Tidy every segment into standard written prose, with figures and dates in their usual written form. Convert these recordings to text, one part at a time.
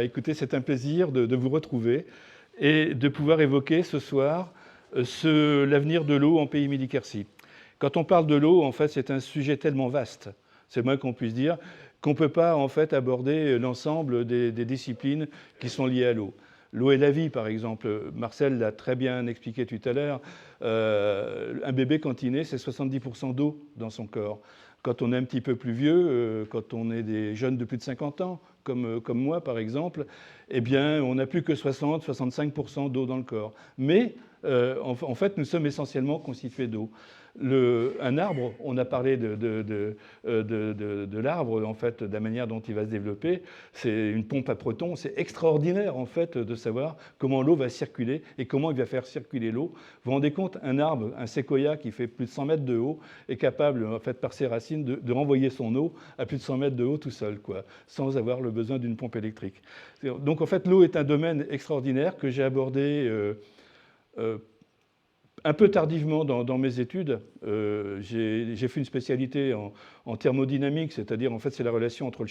Écoutez, c'est un plaisir de vous retrouver et de pouvoir évoquer ce soir l'avenir de l'eau en pays Midi-Quercy. Quand on parle de l'eau, en fait, c'est un sujet tellement vaste, c'est le moins qu'on puisse dire, qu'on ne peut pas en fait aborder l'ensemble des disciplines qui sont liées à l'eau. L'eau est la vie, par exemple. Marcel l'a très bien expliqué tout à l'heure. Un bébé, quand il naît, c'est 70% d'eau dans son corps. Quand on est un petit peu plus vieux, quand on est des jeunes de plus de 50 ans, comme moi par exemple, eh bien, on n'a plus que 60-65% d'eau dans le corps. Mais en fait, nous sommes essentiellement constitués d'eau. Un arbre, on a parlé de l'arbre, en fait, de la manière dont il va se développer. C'est une pompe à protons. C'est extraordinaire, en fait, de savoir comment l'eau va circuler et comment il va faire circuler l'eau. Vous vous rendez compte, un arbre, un séquoia qui fait plus de 100 mètres de haut, est capable, en fait, par ses racines, de renvoyer son eau à plus de 100 mètres de haut tout seul, quoi, sans avoir le besoin d'une pompe électrique. Donc, en fait, l'eau est un domaine extraordinaire que j'ai abordé un peu tardivement dans mes études. J'ai fait une spécialité en thermodynamique, c'est-à-dire en fait c'est la relation entre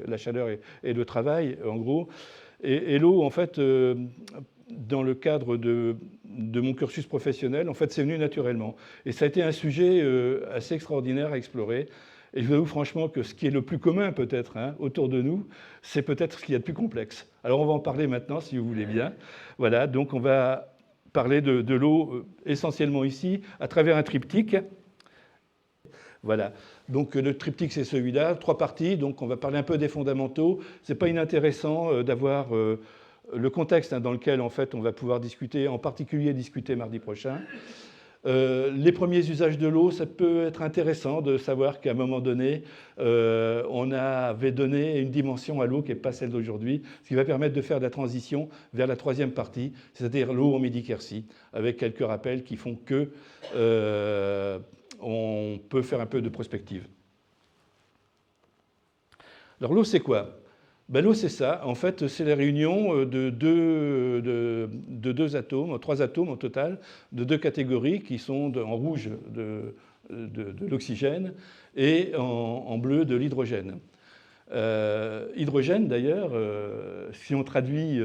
la chaleur et le travail, en gros. Et l'eau, en fait, dans le cadre de mon cursus professionnel, en fait, c'est venu naturellement. Et ça a été un sujet assez extraordinaire à explorer. Et je vous avoue franchement que ce qui est le plus commun peut-être autour de nous, c'est peut-être ce qu'il y a de plus complexe. Alors on va en parler maintenant, si vous voulez bien. Voilà, donc on va parler de l'eau essentiellement ici, à travers un triptyque. Voilà. Donc le triptyque, c'est celui-là, 3 parties. Donc on va parler un peu des fondamentaux. Ce n'est pas inintéressant d'avoir le contexte dans lequel en fait, on va pouvoir discuter, en particulier discuter mardi prochain. Les premiers usages de l'eau, ça peut être intéressant de savoir qu'à un moment donné, on avait donné une dimension à l'eau qui n'est pas celle d'aujourd'hui, ce qui va permettre de faire la transition vers la 3e partie, c'est-à-dire l'eau en Midi-Quercy, avec quelques rappels qui font que on peut faire un peu de prospective. Alors l'eau, c'est quoi ? L'eau, c'est ça. En fait, c'est la réunion de deux atomes, 3 atomes au total, de 2 catégories qui sont en rouge de l'oxygène et en bleu de l'hydrogène. Hydrogène, d'ailleurs, si on traduit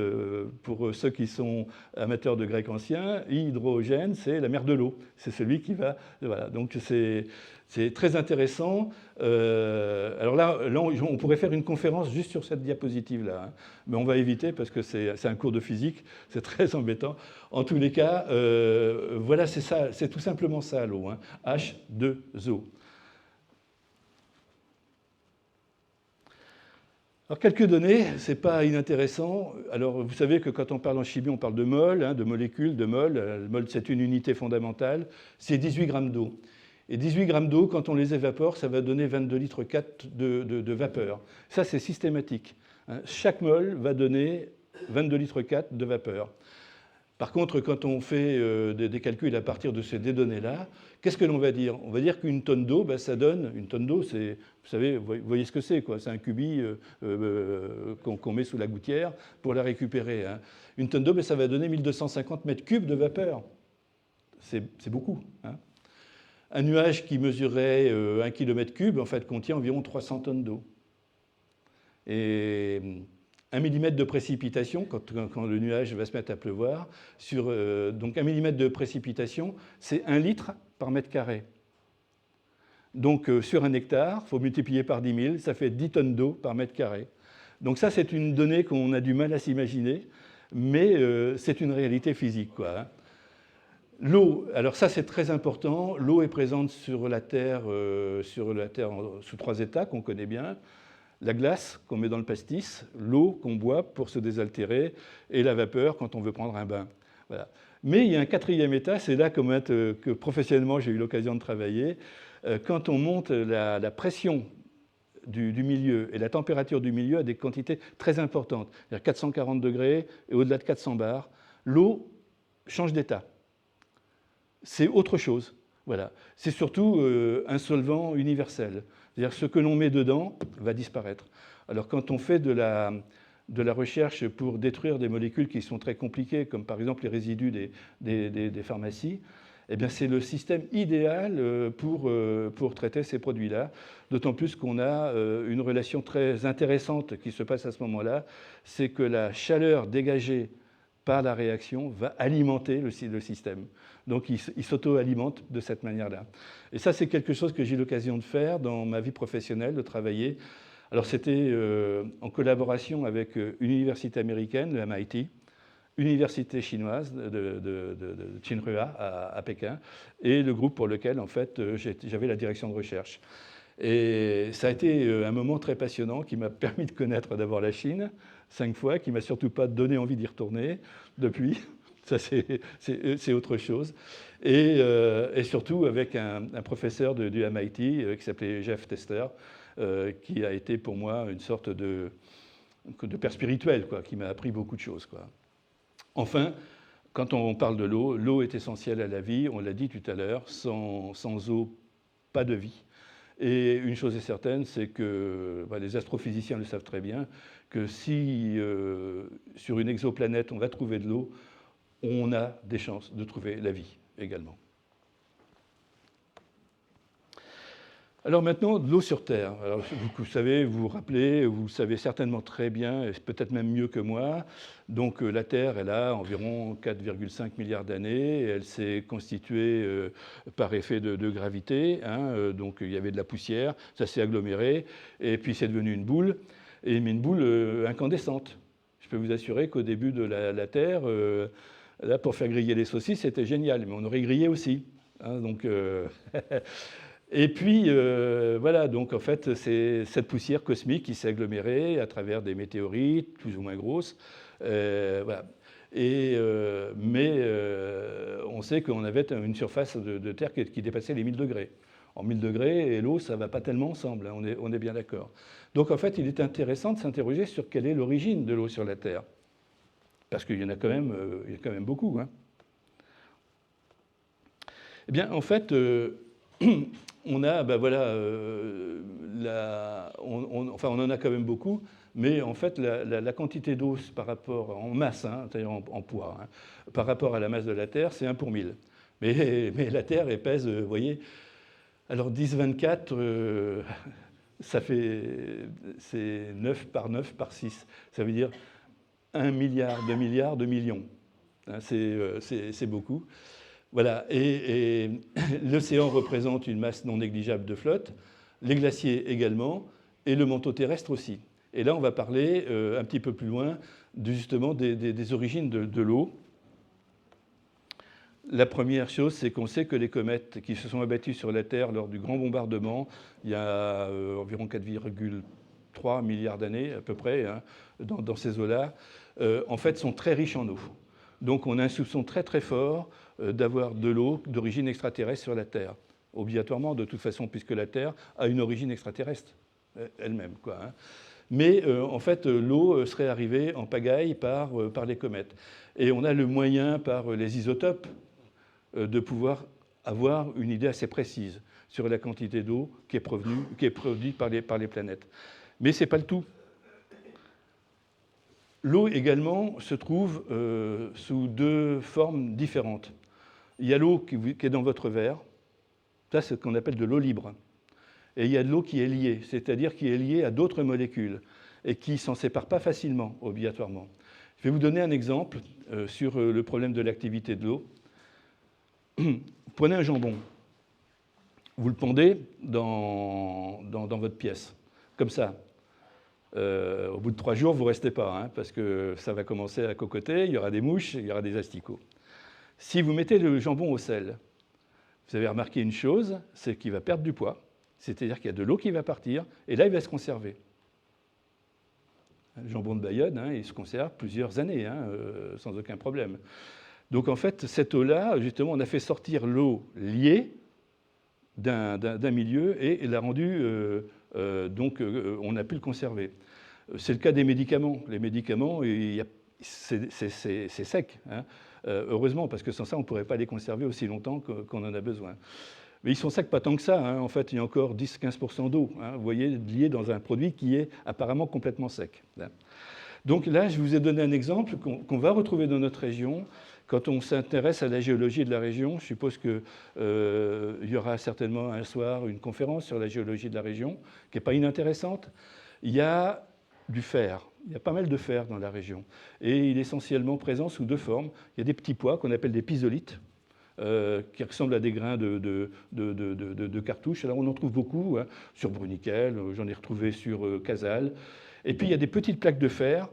pour ceux qui sont amateurs de grec ancien, hydrogène, c'est la mer de l'eau. C'est celui qui va... Voilà. Donc c'est très intéressant. Alors là, on pourrait faire une conférence juste sur cette diapositive-là, mais on va éviter parce que c'est un cours de physique, c'est très embêtant. En tous les cas, voilà, c'est ça, c'est tout simplement ça l'eau, H2O. Alors, quelques données, ce n'est pas inintéressant. Alors, vous savez que quand on parle en chimie, on parle de mol, de molécules, de mol. Le mol, c'est une unité fondamentale. C'est 18 grammes d'eau. Et 18 grammes d'eau, quand on les évapore, ça va donner 22 litres 4 de vapeur. Ça, c'est systématique. Chaque mol va donner 22 litres 4 de vapeur. Par contre, quand on fait des calculs à partir de ces données-là, qu'est-ce que l'on va dire ? On va dire qu'une tonne d'eau, ça donne... Une tonne d'eau, c'est... Vous savez, vous voyez ce que c'est, quoi. C'est un cubi qu'on met sous la gouttière pour la récupérer. Une tonne d'eau, ça va donner 1250 mètres cubes de vapeur. C'est beaucoup. Un nuage qui mesurait 1 km3, en fait, contient environ 300 tonnes d'eau. Et 1 millimètre de précipitation, quand le nuage va se mettre à pleuvoir, donc 1 millimètre de précipitation, c'est 1 litre par mètre carré. Donc sur 1 hectare, il faut multiplier par 10 000, ça fait 10 tonnes d'eau par mètre carré. Donc ça, c'est une donnée qu'on a du mal à s'imaginer, mais c'est une réalité physique, quoi. L'eau, alors ça c'est très important, l'eau est présente sur la Terre sous 3 états qu'on connaît bien. La glace qu'on met dans le pastis, l'eau qu'on boit pour se désaltérer et la vapeur quand on veut prendre un bain. Voilà. Mais il y a un 4e état, c'est là que professionnellement j'ai eu l'occasion de travailler. Quand on monte la pression du milieu et la température du milieu à des quantités très importantes, c'est-à-dire 440 degrés et au-delà de 400 bars, l'eau change d'état. C'est autre chose. Voilà. C'est surtout un solvant universel. C'est-à-dire ce que l'on met dedans va disparaître. Alors quand on fait de la recherche pour détruire des molécules qui sont très compliquées, comme par exemple les résidus des pharmacies, eh bien, c'est le système idéal pour traiter ces produits-là, d'autant plus qu'on a une relation très intéressante qui se passe à ce moment-là, c'est que la chaleur dégagée par la réaction va alimenter le système. Donc il s'auto-alimente de cette manière-là. Et ça, c'est quelque chose que j'ai eu l'occasion de faire dans ma vie professionnelle, de travailler. Alors c'était en collaboration avec une université américaine, le MIT, université chinoise de Tsinghua à Pékin, et le groupe pour lequel en fait j'avais la direction de recherche. Et ça a été un moment très passionnant qui m'a permis de connaître d'abord la Chine 5 fois, qui m'a surtout pas donné envie d'y retourner depuis. Ça, c'est autre chose. Et surtout avec un professeur du MIT qui s'appelait Jeff Tester, qui a été pour moi une sorte de père spirituel, quoi, qui m'a appris beaucoup de choses, quoi. Enfin, quand on parle de l'eau, l'eau est essentielle à la vie, on l'a dit tout à l'heure, sans eau, pas de vie. Et une chose est certaine, c'est que les astrophysiciens le savent très bien, que si sur une exoplanète on va trouver de l'eau, on a des chances de trouver la vie également. Alors maintenant, de l'eau sur Terre. Alors, vous savez, vous vous rappelez, vous savez certainement très bien, et peut-être même mieux que moi, donc la Terre, elle a environ 4,5 milliards d'années, elle s'est constituée par effet de gravité, hein, donc il y avait de la poussière, ça s'est aggloméré, et puis c'est devenu une boule, mais une boule incandescente. Je peux vous assurer qu'au début de la Terre, là, pour faire griller les saucisses, c'était génial, mais on aurait grillé aussi. Hein, donc... Et puis, voilà, donc en fait, c'est cette poussière cosmique qui s'est agglomérée à travers des météorites, plus ou moins grosses. Voilà. Mais on sait qu'on avait une surface de Terre qui dépassait les 1000 degrés. En 1000 degrés et l'eau, ça ne va pas tellement ensemble, hein, on est bien d'accord. Donc en fait, il est intéressant de s'interroger sur quelle est l'origine de l'eau sur la Terre. Parce qu'il y en a quand même, beaucoup. Hein. Eh bien, en fait... on a, ben voilà, enfin on en a quand même beaucoup, mais en fait la quantité d'eau par rapport en masse, hein, c'est-à-dire en poids, hein, par rapport à la masse de la Terre, c'est 1 pour 1000. Mais la Terre, elle pèse, vous voyez, alors 10-24, ça fait, c'est 9 par 9 par 6. Ça veut dire 1 milliard, 2 milliards, 2 millions. Hein, c'est beaucoup. Voilà, et l'océan représente une masse non négligeable de flotte, les glaciers également, et le manteau terrestre aussi. Et là, on va parler un petit peu plus loin, justement, des origines de l'eau. La première chose, c'est qu'on sait que les comètes qui se sont abattues sur la Terre lors du grand bombardement, il y a environ 4,3 milliards d'années à peu près, hein, dans ces eaux-là, en fait, sont très riches en eau. Donc on a un soupçon très très fort d'avoir de l'eau d'origine extraterrestre sur la Terre. Obligatoirement, de toute façon, puisque la Terre a une origine extraterrestre elle-même, quoi, hein. Mais en fait, l'eau serait arrivée en pagaille par les comètes. Et on a le moyen, par les isotopes, de pouvoir avoir une idée assez précise sur la quantité d'eau qui est produite par les planètes. Mais ce n'est pas le tout. L'eau également se trouve sous 2 formes différentes. Il y a l'eau qui est dans votre verre, ça c'est ce qu'on appelle de l'eau libre. Et il y a de l'eau qui est liée, c'est-à-dire qui est liée à d'autres molécules et qui ne s'en sépare pas facilement, obligatoirement. Je vais vous donner un exemple sur le problème de l'activité de l'eau. Prenez un jambon, vous le pendez dans votre pièce, comme ça. Au bout de 3 jours, vous ne restez pas, hein, parce que ça va commencer à cocoter, il y aura des mouches, il y aura des asticots. Si vous mettez le jambon au sel, vous avez remarqué une chose, c'est qu'il va perdre du poids, c'est-à-dire qu'il y a de l'eau qui va partir, et là, il va se conserver. Le jambon de Bayonne, hein, il se conserve plusieurs années, hein, sans aucun problème. Donc en fait, cette eau-là, justement, on a fait sortir l'eau liée d'un milieu et l'a rendue... donc on a pu le conserver. C'est le cas des médicaments. Les médicaments, c'est sec, hein, heureusement, parce que sans ça, on ne pourrait pas les conserver aussi longtemps qu'on en a besoin. Mais ils sont secs pas tant que ça. Hein. En fait, il y a encore 10-15% d'eau, hein, vous voyez, lié dans un produit qui est apparemment complètement sec. Hein. Donc là, je vous ai donné un exemple qu'on va retrouver dans notre région, Quand on s'intéresse à la géologie de la région, je suppose qu'il y aura certainement un soir une conférence sur la géologie de la région, qui n'est pas inintéressante. Il y a du fer. Il y a pas mal de fer dans la région. Et il est essentiellement présent sous deux formes. Il y a des petits pois qu'on appelle des pisolites, qui ressemblent à des grains de cartouches. Alors on en trouve beaucoup hein, sur Bruniquel, j'en ai retrouvé sur Casal. Et puis il y a des petites plaques de fer,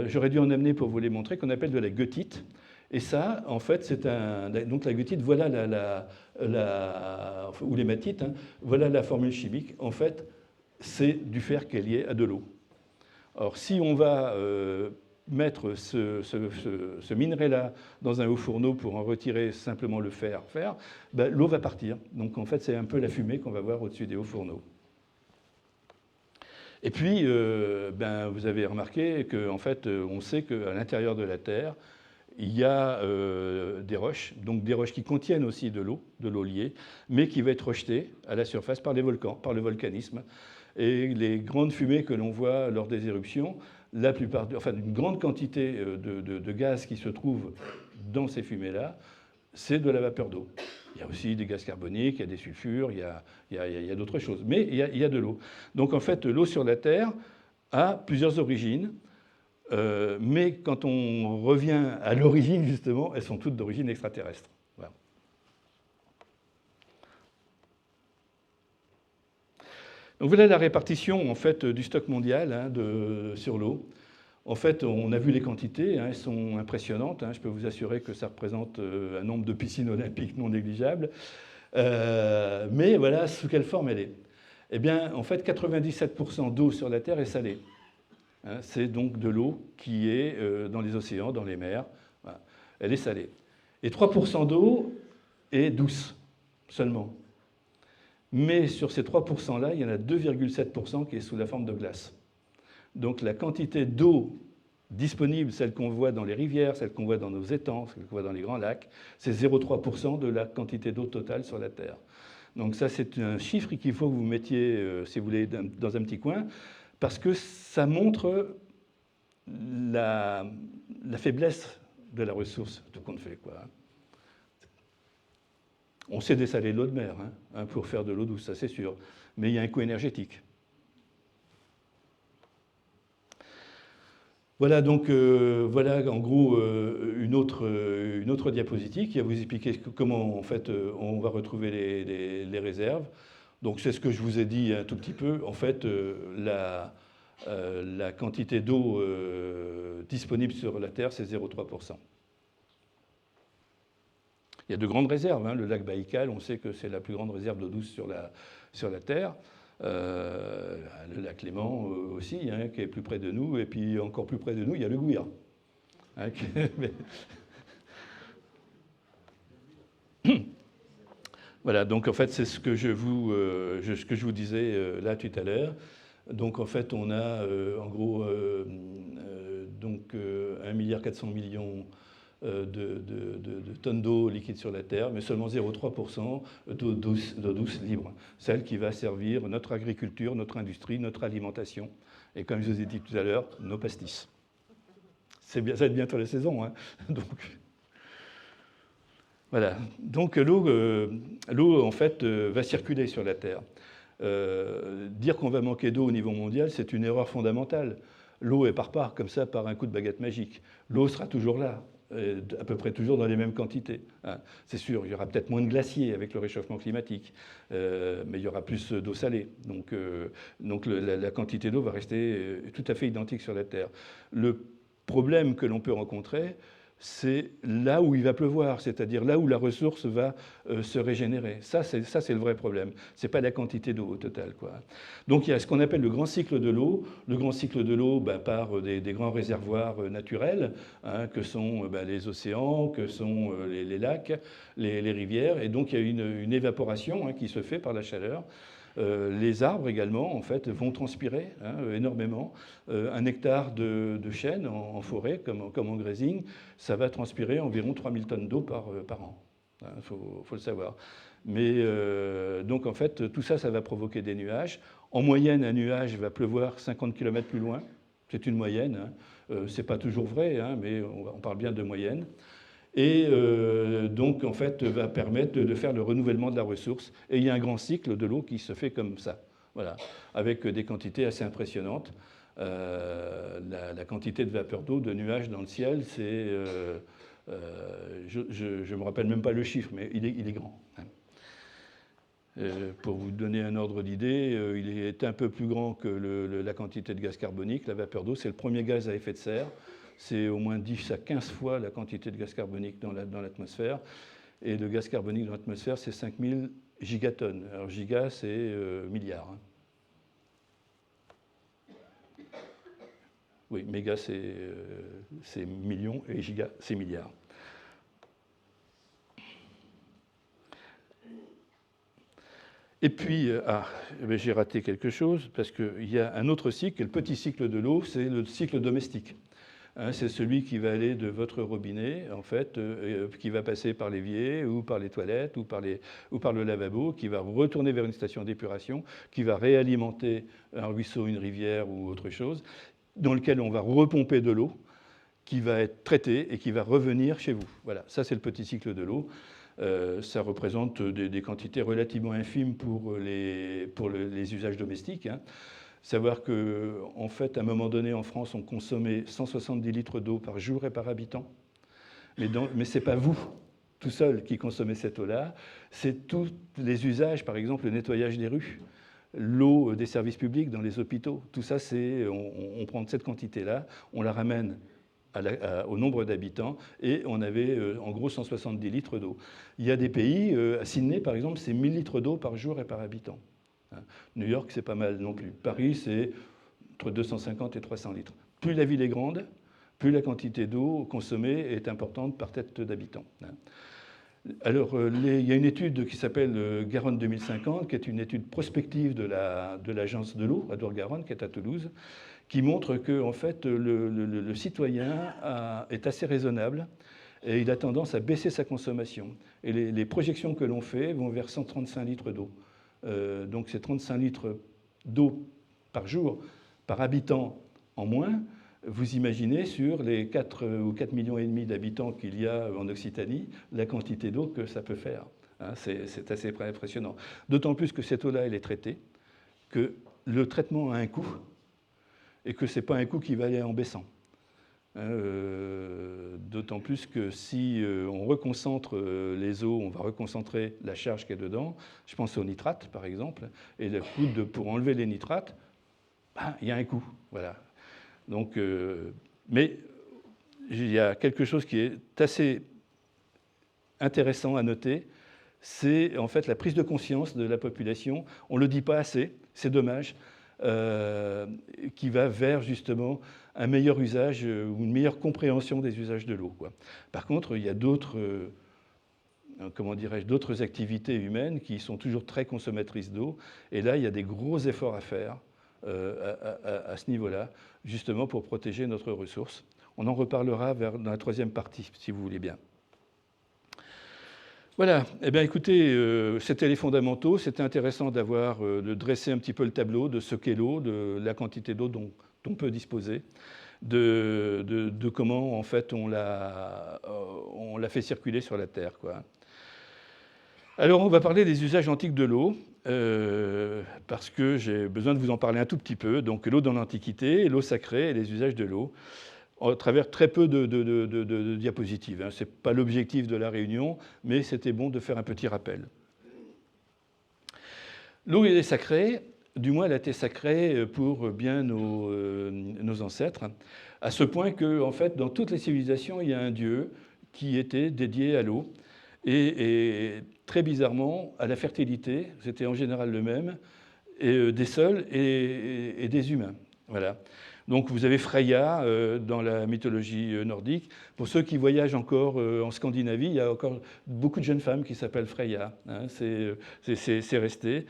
j'aurais dû en amener pour vous les montrer, qu'on appelle de la goethite. Et ça, en fait, c'est un. Donc la goethite, voilà ou l'hématite, hein, voilà la formule chimique. En fait, c'est du fer qui est lié à de l'eau. Alors, si on va mettre ce minerai-là dans un haut fourneau pour en retirer simplement le fer, ben, l'eau va partir. Donc, en fait, c'est un peu la fumée qu'on va voir au-dessus des hauts fourneaux. Et puis, ben, vous avez remarqué qu'en fait, on sait qu'à l'intérieur de la Terre, il y a des roches, donc des roches qui contiennent aussi de l'eau liée, mais qui va être rejetée à la surface par les volcans, par le volcanisme. Et les grandes fumées que l'on voit lors des éruptions, une grande quantité de gaz qui se trouve dans ces fumées-là, c'est de la vapeur d'eau. Il y a aussi des gaz carboniques, il y a des sulfures, il y a d'autres choses. Mais il y a de l'eau. Donc en fait, l'eau sur la Terre a plusieurs origines. Mais quand on revient à l'origine, justement, elles sont toutes d'origine extraterrestre. Voilà. Donc voilà la répartition en fait, du stock mondial hein, sur l'eau. En fait, on a vu les quantités, hein, elles sont impressionnantes. Hein, je peux vous assurer que ça représente un nombre de piscines olympiques non négligeable. Mais voilà sous quelle forme elle est. Eh bien, en fait, 97% d'eau sur la Terre est salée. C'est donc de l'eau qui est dans les océans, dans les mers. Voilà. Elle est salée. Et 3% d'eau est douce, seulement. Mais sur ces 3%-là, il y en a 2,7% qui est sous la forme de glace. Donc la quantité d'eau disponible, celle qu'on voit dans les rivières, celle qu'on voit dans nos étangs, celle qu'on voit dans les grands lacs, c'est 0,3% de la quantité d'eau totale sur la Terre. Donc ça, c'est un chiffre qu'il faut que vous mettiez, si vous voulez, dans un petit coin, parce que ça montre la faiblesse de la ressource, tout compte fait, quoi. On sait dessaler l'eau de mer hein, pour faire de l'eau douce, ça c'est sûr, mais il y a un coût énergétique. Voilà donc voilà en gros une autre diapositive qui va vous expliquer comment en fait on va retrouver les réserves. Donc c'est ce que je vous ai dit un tout petit peu. En fait, la quantité d'eau disponible sur la Terre, c'est 0,3%. Il y a de grandes réserves. Hein. Le lac Baïkal, on sait que c'est la plus grande réserve d'eau douce sur la Terre. Le lac Léman aussi, hein, qui est plus près de nous. Et puis encore plus près de nous, il y a le Gouya. Hein, Voilà, donc en fait, c'est ce que je vous disais là tout à l'heure. Donc en fait, on a en gros donc 1,4 milliard de tonnes d'eau liquide sur la Terre, mais seulement 0,3% d'eau douce libre, celle qui va servir notre agriculture, notre industrie, notre alimentation, et comme je vous ai dit tout à l'heure, nos pastis. Ça va être bientôt la saison, hein. Donc, voilà. Donc l'eau en fait, va circuler sur la Terre. Dire qu'on va manquer d'eau au niveau mondial, c'est une erreur fondamentale. L'eau ne part pas comme ça par un coup de baguette magique. L'eau sera toujours là, à peu près toujours dans les mêmes quantités. Hein. C'est sûr, il y aura peut-être moins de glaciers avec le réchauffement climatique, mais il y aura plus d'eau salée. Donc la quantité d'eau va rester tout à fait identique sur la Terre. Le problème que l'on peut rencontrer, c'est là où il va pleuvoir, c'est-à-dire là où la ressource va se régénérer. Ça, c'est le vrai problème. Ce n'est pas la quantité d'eau au total, quoi. Donc il y a ce qu'on appelle le grand cycle de l'eau. Le grand cycle de l'eau part des grands réservoirs naturels, hein, que sont les océans, que sont les lacs, les rivières. Et donc il y a une évaporation hein, qui se fait par la chaleur. Les arbres également, en fait, vont transpirer hein, énormément. Un hectare de chêne en forêt, comme en grazing, ça va transpirer environ 3000 tonnes d'eau par an. Il faut le savoir. Mais donc, en fait, tout ça, ça va provoquer des nuages. En moyenne, un nuage va pleuvoir 50 km plus loin. C'est une moyenne. Hein. Ce n'est pas toujours vrai, hein, mais on parle bien de moyenne. et donc en fait va permettre de faire le renouvellement de la ressource. Et il y a un grand cycle de l'eau qui se fait comme ça, voilà, avec des quantités assez impressionnantes. La quantité de vapeur d'eau, de nuages dans le ciel, c'est... je ne me rappelle même pas le chiffre, mais il est grand. Pour vous donner un ordre d'idée, il est un peu plus grand que la quantité de gaz carbonique. La vapeur d'eau, c'est le premier gaz à effet de serre. C'est au moins 10 à 15 fois la quantité de gaz carbonique dans l'atmosphère. Et le gaz carbonique dans l'atmosphère, c'est 5000 gigatonnes. Alors giga, c'est milliard. Oui, méga, c'est millions, et giga, c'est milliards. Et puis, j'ai raté quelque chose, parce qu'il y a un autre cycle, le petit cycle de l'eau, c'est le cycle domestique. C'est celui qui va aller de votre robinet, en fait, qui va passer par l'évier, ou par les toilettes, ou par le lavabo, qui va retourner vers une station d'épuration, qui va réalimenter un ruisseau, une rivière ou autre chose, dans lequel on va repomper de l'eau, qui va être traitée et qui va revenir chez vous. Voilà, ça c'est le petit cycle de l'eau. Ça représente des quantités relativement infimes pour les usages domestiques. Savoir qu'en fait, à un moment donné, en France, on consommait 170 litres d'eau par jour et par habitant. Mais ce n'est pas vous, tout seul, qui consommez cette eau-là. C'est tous les usages, par exemple, le nettoyage des rues, l'eau des services publics dans les hôpitaux. Tout ça, on prend cette quantité-là, on la ramène au nombre d'habitants, et on avait en gros 170 litres d'eau. Il y a des pays, à Sydney par exemple, c'est 1000 litres d'eau par jour et par habitant. New York, c'est pas mal non plus. Paris, c'est entre 250 et 300 litres. Plus la ville est grande, plus la quantité d'eau consommée est importante par tête d'habitant. Alors, il y a une étude qui s'appelle Garonne 2050, qui est une étude prospective de l'agence de l'eau à Dour-Garonne, qui est à Toulouse, qui montre que en fait, le citoyen est assez raisonnable et il a tendance à baisser sa consommation. Et les projections que l'on fait vont vers 135 litres d'eau. Donc c'est 35 litres d'eau par jour, par habitant en moins. Vous imaginez sur les 4 ou 4,5 millions d'habitants qu'il y a en Occitanie, la quantité d'eau que ça peut faire. C'est assez impressionnant. D'autant plus que cette eau-là, elle est traitée, que le traitement a un coût, et que ce n'est pas un coût qui va aller en baissant. D'autant plus que si on reconcentre les eaux, on va reconcentrer la charge qui est dedans. Je pense aux nitrates, par exemple, et le coût pour enlever les nitrates, il y a un coût. Voilà. Donc, mais il y a quelque chose qui est assez intéressant à noter, c'est en fait la prise de conscience de la population. On ne le dit pas assez, c'est dommage, qui va vers justement un meilleur usage ou une meilleure compréhension des usages de l'eau. Par contre, il y a d'autres d'autres activités humaines qui sont toujours très consommatrices d'eau. Et là, il y a des gros efforts à faire à ce niveau-là, justement pour protéger notre ressource. On en reparlera dans la troisième partie, si vous voulez bien. Voilà, eh bien écoutez, c'était les fondamentaux. C'était intéressant de dresser un petit peu le tableau de ce qu'est l'eau, de la quantité d'eau dont on peut disposer, de comment en fait on l'a fait circuler sur la Terre, quoi. Alors on va parler des usages antiques de l'eau, parce que j'ai besoin de vous en parler un tout petit peu. Donc l'eau dans l'Antiquité, l'eau sacrée et les usages de l'eau, à travers très peu de diapositives. Ce n'est pas l'objectif de la réunion, mais c'était bon de faire un petit rappel. L'eau est sacrée, du moins elle a été sacrée pour bien nos ancêtres, à ce point que, en fait, dans toutes les civilisations, il y a un dieu qui était dédié à l'eau, et très bizarrement, à la fertilité, c'était en général le même, et des sols et des humains. Voilà. Donc vous avez Freya dans la mythologie nordique. Pour ceux qui voyagent encore en Scandinavie, il y a encore beaucoup de jeunes femmes qui s'appellent Freya. C'est resté.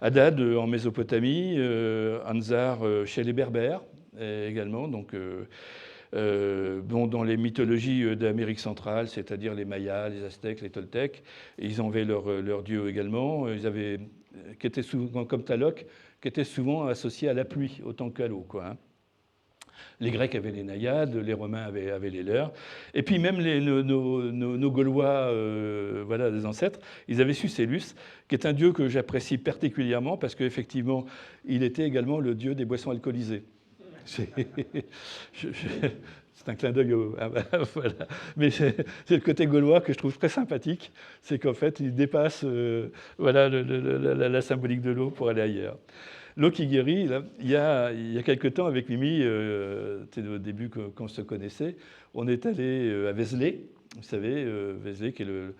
Hadad en Mésopotamie, Anzar chez les Berbères également. Donc, dans les mythologies d'Amérique centrale, c'est-à-dire les Mayas, les Aztèques, les Toltèques, ils avaient leur dieu également. Ils avaient, qui était souvent comme Tlaloc, qui était souvent associé à la pluie autant qu'à l'eau, quoi. Les Grecs avaient les naïades, les Romains avaient les leurs. Et puis même nos Gaulois, voilà, des ancêtres, ils avaient Sucellus, qui est un dieu que j'apprécie particulièrement parce qu'effectivement, il était également le dieu des boissons alcoolisées. C'est un clin d'œil voilà. Mais c'est le côté gaulois que je trouve très sympathique. C'est qu'en fait, il dépasse voilà, la symbolique de l'eau pour aller ailleurs. L'eau qui guérit, là, il y a quelque temps avec Mimi, c'était au début qu'on se connaissait, on est allé à Vézelay, vous savez, Vézelay qui est le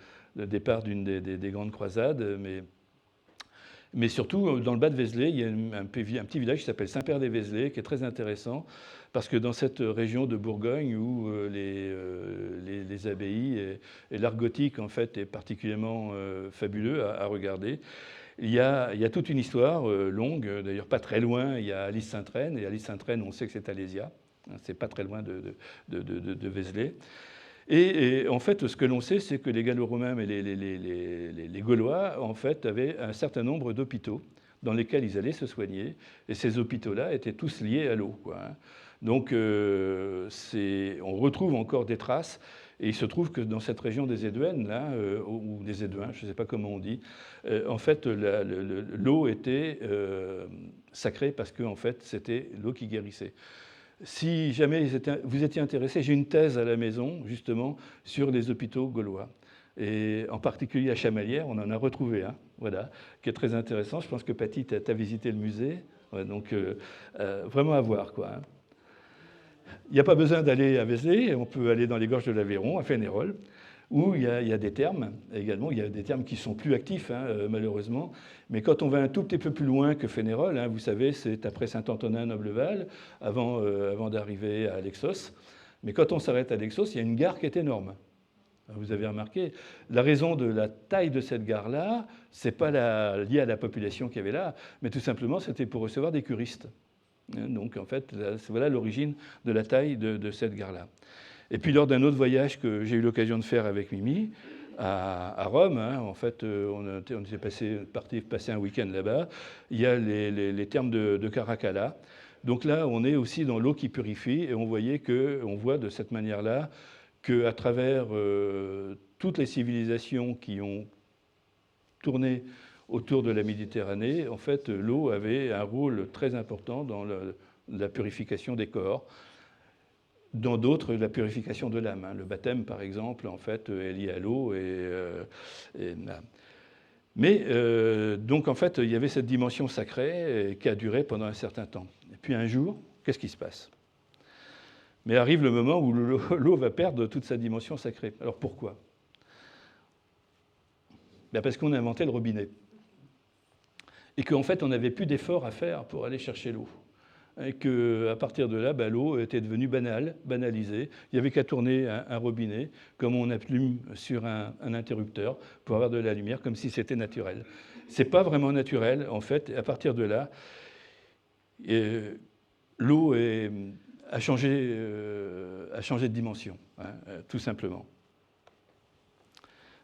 départ d'une des grandes croisades, mais surtout dans le bas de Vézelay, il y a un petit village qui s'appelle Saint-Père-des-Vézelay, qui est très intéressant, parce que dans cette région de Bourgogne où les abbayes et l'art gothique en fait est particulièrement fabuleux à regarder, il y a toute une histoire longue, d'ailleurs pas très loin, il y a Alise-Sainte-Reine, et Alise-Sainte-Reine, on sait que c'est Alésia, c'est pas très loin de Vézelay. Et en fait, ce que l'on sait, c'est que les Gallo-Romains et les Gaulois, en fait, avaient un certain nombre d'hôpitaux dans lesquels ils allaient se soigner, et ces hôpitaux-là étaient tous liés à l'eau, quoi. Donc, on retrouve encore des traces. Et il se trouve que dans cette région des Éduènes, là, ou des Éduins, je ne sais pas comment on dit, en fait, l'eau était sacrée parce que en fait, c'était l'eau qui guérissait. Si jamais vous étiez intéressé, j'ai une thèse à la maison, justement, sur les hôpitaux gaulois. Et en particulier à Chamalières, on en a retrouvé un, voilà, qui est très intéressant. Je pense que Paty, tu as visité le musée. Ouais, donc, vraiment à voir, quoi. Hein. Il n'y a pas besoin d'aller à Vézelay, on peut aller dans les gorges de l'Aveyron, à Fénérolles, où il y a des thermes également. Il y a des thermes qui sont plus actifs, hein, malheureusement. Mais quand on va un tout petit peu plus loin que Fénérolles, hein, vous savez, c'est après Saint-Antonin-Nobleval, avant d'arriver à Lexos. Mais quand on s'arrête à Lexos, il y a une gare qui est énorme. Vous avez remarqué, la raison de la taille de cette gare-là, ce n'est pas lié à la population qu'il y avait là, mais tout simplement, c'était pour recevoir des curistes. Donc, en fait, voilà l'origine de la taille de cette gare-là. Et puis, lors d'un autre voyage que j'ai eu l'occasion de faire avec Mimi, à Rome, hein, en fait, on était parti passer un week-end là-bas, il y a les thermes de Caracalla. Donc là, on est aussi dans l'eau qui purifie, et on voit de cette manière-là qu'à travers toutes les civilisations qui ont tourné autour de la Méditerranée, en fait, l'eau avait un rôle très important dans la purification des corps. Dans d'autres, la purification de l'âme. Hein. Le baptême, par exemple, en fait, est lié à l'eau. Mais donc, en fait, il y avait cette dimension sacrée qui a duré pendant un certain temps. Et puis un jour, qu'est-ce qui se passe? Mais arrive le moment où l'eau va perdre toute sa dimension sacrée. Alors pourquoi? Ben parce qu'on a inventé le robinet. Et qu'en fait, on n'avait plus d'efforts à faire pour aller chercher l'eau. Et qu'à partir de là, ben, l'eau était devenue banalisée. Il n'y avait qu'à tourner un robinet, comme on allume sur un interrupteur, pour avoir de la lumière, comme si c'était naturel. Ce n'est pas vraiment naturel, en fait. Et à partir de là, l'eau a changé de dimension, hein, tout simplement.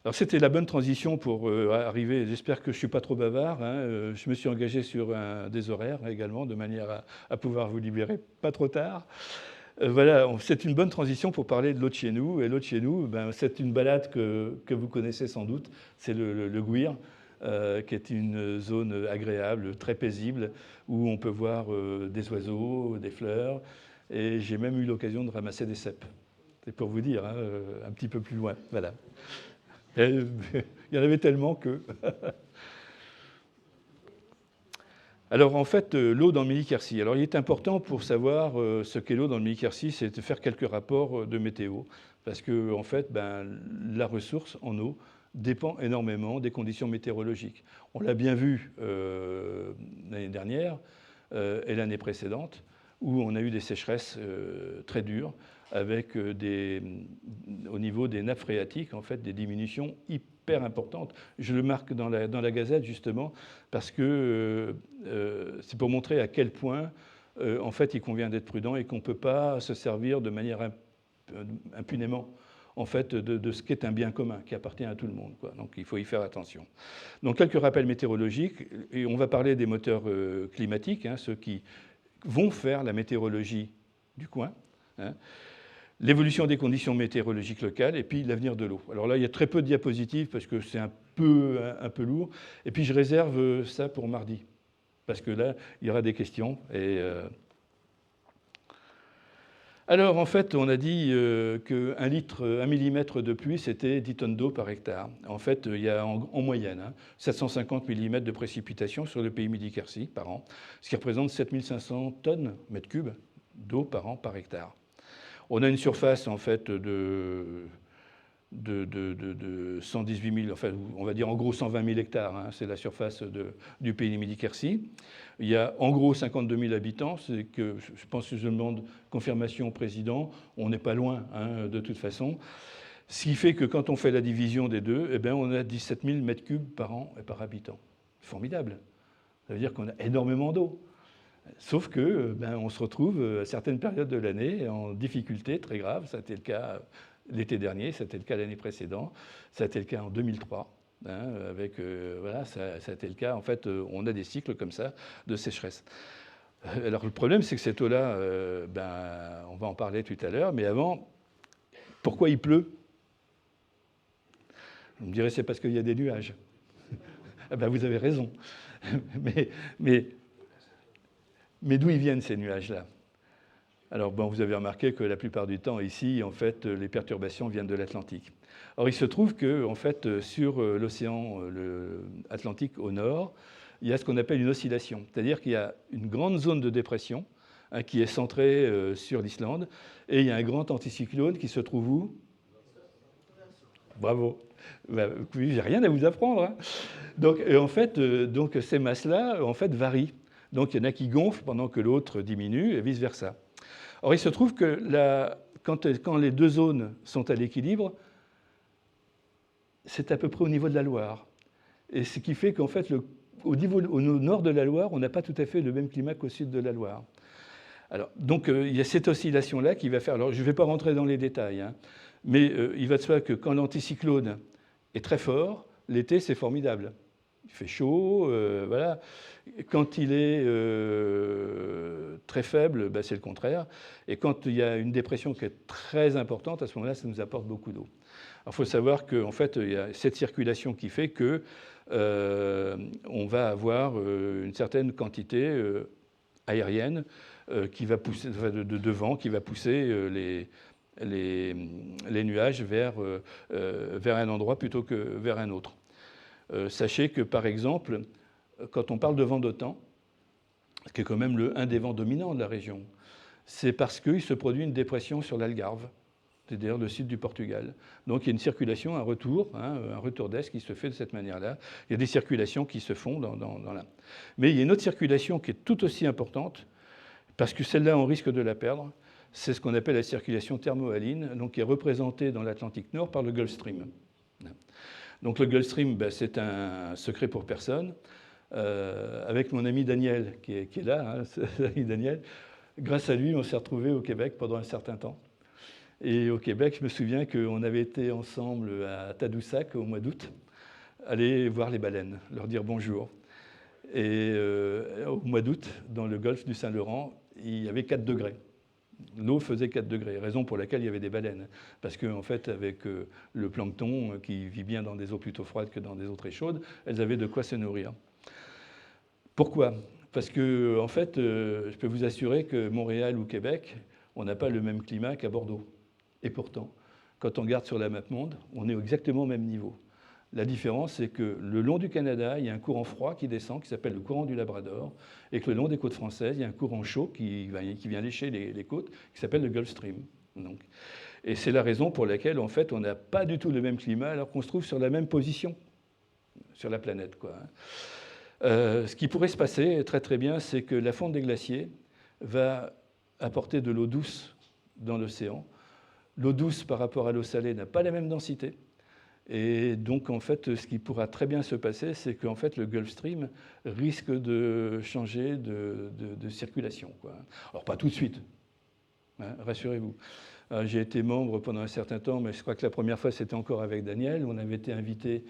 Alors c'était la bonne transition pour arriver, j'espère que je ne suis pas trop bavard, hein, je me suis engagé sur des horaires également, de manière à pouvoir vous libérer pas trop tard. Voilà, c'est une bonne transition pour parler de l'eau de chez nous. Et l'eau de chez nous, ben, c'est une balade que vous connaissez sans doute, c'est le Gouir, qui est une zone agréable, très paisible, où on peut voir des oiseaux, des fleurs, et j'ai même eu l'occasion de ramasser des cèpes. C'est pour vous dire, hein, un petit peu plus loin, voilà. Il y en avait tellement que... Alors en fait, l'eau dans le Midi-Quercy. Alors il est important pour savoir ce qu'est l'eau dans le Midi-Quercy, c'est de faire quelques rapports de météo. Parce que en fait, ben, la ressource en eau dépend énormément des conditions météorologiques. On l'a bien vu l'année dernière et l'année précédente, où on a eu des sécheresses très dures, avec au niveau des nappes phréatiques, en fait, des diminutions hyper importantes. Je le marque dans la Gazette, justement, parce que c'est pour montrer à quel point, en fait, il convient d'être prudent et qu'on ne peut pas se servir de manière impunément, en fait, de ce qui est un bien commun, qui appartient à tout le monde, quoi. Donc, il faut y faire attention. Donc, quelques rappels météorologiques, et on va parler des moteurs climatiques, hein, ceux qui vont faire la météorologie du coin, hein, l'évolution des conditions météorologiques locales et puis l'avenir de l'eau. Alors là, il y a très peu de diapositives parce que c'est un peu lourd. Et puis je réserve ça pour mardi, parce que là, il y aura des questions. Alors, en fait, on a dit qu'un litre, 1 millimètre de pluie, c'était 10 tonnes d'eau par hectare. En fait, il y a en moyenne 750 millimètres de précipitations sur le pays Midi-Quercy par an, ce qui représente 7500 tonnes, mètres cubes, d'eau par an par hectare. On a une surface, en fait, de 118 000, enfin, on va dire en gros 120 000 hectares, hein, c'est la surface du pays Midi-Quercy. Il y a en gros 52 000 habitants, c'est que je pense que je demande confirmation au président, on n'est pas loin hein, de toute façon. Ce qui fait que quand on fait la division des deux, eh bien, on a 17 000 mètres cubes par an et par habitant. Formidable. Ça veut dire qu'on a énormément d'eau. Sauf que on se retrouve à certaines périodes de l'année en difficulté très grave. Ça a été le cas l'été dernier, ça a été le cas l'année précédente, ça a été le cas en 2003. Hein, voilà, ça a été le cas. En fait, on a des cycles comme ça de sécheresse. Alors le problème, c'est que cette eau-là, on va en parler tout à l'heure, mais avant, pourquoi il pleut? Vous me direz, c'est parce qu'il y a des nuages. Vous avez raison. mais d'où ils viennent ces nuages-là? Alors, vous avez remarqué que la plupart du temps, ici, en fait, les perturbations viennent de l'Atlantique. Or, il se trouve que, en fait, sur l'océan Atlantique au nord, il y a ce qu'on appelle une oscillation. C'est-à-dire qu'il y a une grande zone de dépression hein, qui est centrée sur l'Islande, et il y a un grand anticyclone qui se trouve où? Bravo. Oui, j'ai rien à vous apprendre. Hein. Donc, en fait, ces masses-là, en fait, varient. Donc, il y en a qui gonflent pendant que l'autre diminue, et vice-versa. Or, il se trouve que quand les deux zones sont à l'équilibre, c'est à peu près au niveau de la Loire. Et ce qui fait qu'en fait, au nord de la Loire, on n'a pas tout à fait le même climat qu'au sud de la Loire. Alors, donc, il y a cette oscillation-là qui va faire... Alors, je ne vais pas rentrer dans les détails, hein, mais il va de soi que quand l'anticyclone est très fort, l'été, c'est formidable. Il fait chaud, voilà. Quand il est très faible, c'est le contraire. Et quand il y a une dépression qui est très importante, à ce moment-là, ça nous apporte beaucoup d'eau. Il faut savoir qu'en fait, il y a cette circulation qui fait que on va avoir une certaine quantité aérienne qui va pousser, de vent qui va pousser les nuages vers un endroit plutôt que vers un autre. Sachez que, par exemple, quand on parle de vent d'OTAN, qui est quand même un des vents dominants de la région, c'est parce qu'il se produit une dépression sur l'Algarve, c'est-à-dire le sud du Portugal. Donc il y a une circulation, un retour d'est qui se fait de cette manière-là. Il y a des circulations qui se font dans là. Mais il y a une autre circulation qui est tout aussi importante, parce que celle-là, on risque de la perdre. C'est ce qu'on appelle la circulation thermohaline, donc qui est représentée dans l'Atlantique Nord par le Gulf Stream. Donc le Gulf Stream, c'est un secret pour personne. Avec mon ami Daniel, qui est là, hein, Daniel, grâce à lui, on s'est retrouvés au Québec pendant un certain temps. Et au Québec, je me souviens qu'on avait été ensemble à Tadoussac au mois d'août, aller voir les baleines, leur dire bonjour. Et au mois d'août, dans le golfe du Saint-Laurent, il y avait 4 degrés. L'eau faisait 4 degrés, raison pour laquelle il y avait des baleines. Parce qu'en fait, avec le plancton, qui vit bien dans des eaux plutôt froides que dans des eaux très chaudes, elles avaient de quoi se nourrir. Pourquoi? Parce que, en fait, je peux vous assurer que Montréal ou Québec, on n'a pas le même climat qu'à Bordeaux. Et pourtant, quand on regarde sur la map monde, on est exactement au même niveau. La différence, c'est que le long du Canada, il y a un courant froid qui descend, qui s'appelle le courant du Labrador, et que le long des côtes françaises, il y a un courant chaud qui vient lécher les côtes, qui s'appelle le Gulf Stream. Donc. Et c'est la raison pour laquelle, en fait, on n'a pas du tout le même climat, alors qu'on se trouve sur la même position sur la planète, quoi. Ce qui pourrait se passer très très bien, c'est que la fonte des glaciers va apporter de l'eau douce dans l'océan. L'eau douce par rapport à l'eau salée n'a pas la même densité. Et donc, en fait, ce qui pourra très bien se passer, c'est qu'en fait, le Gulf Stream risque de changer de circulation, quoi. Alors, pas tout de suite, hein, rassurez-vous. J'ai été membre pendant un certain temps, mais je crois que la première fois, c'était encore avec Daniel. On avait été invité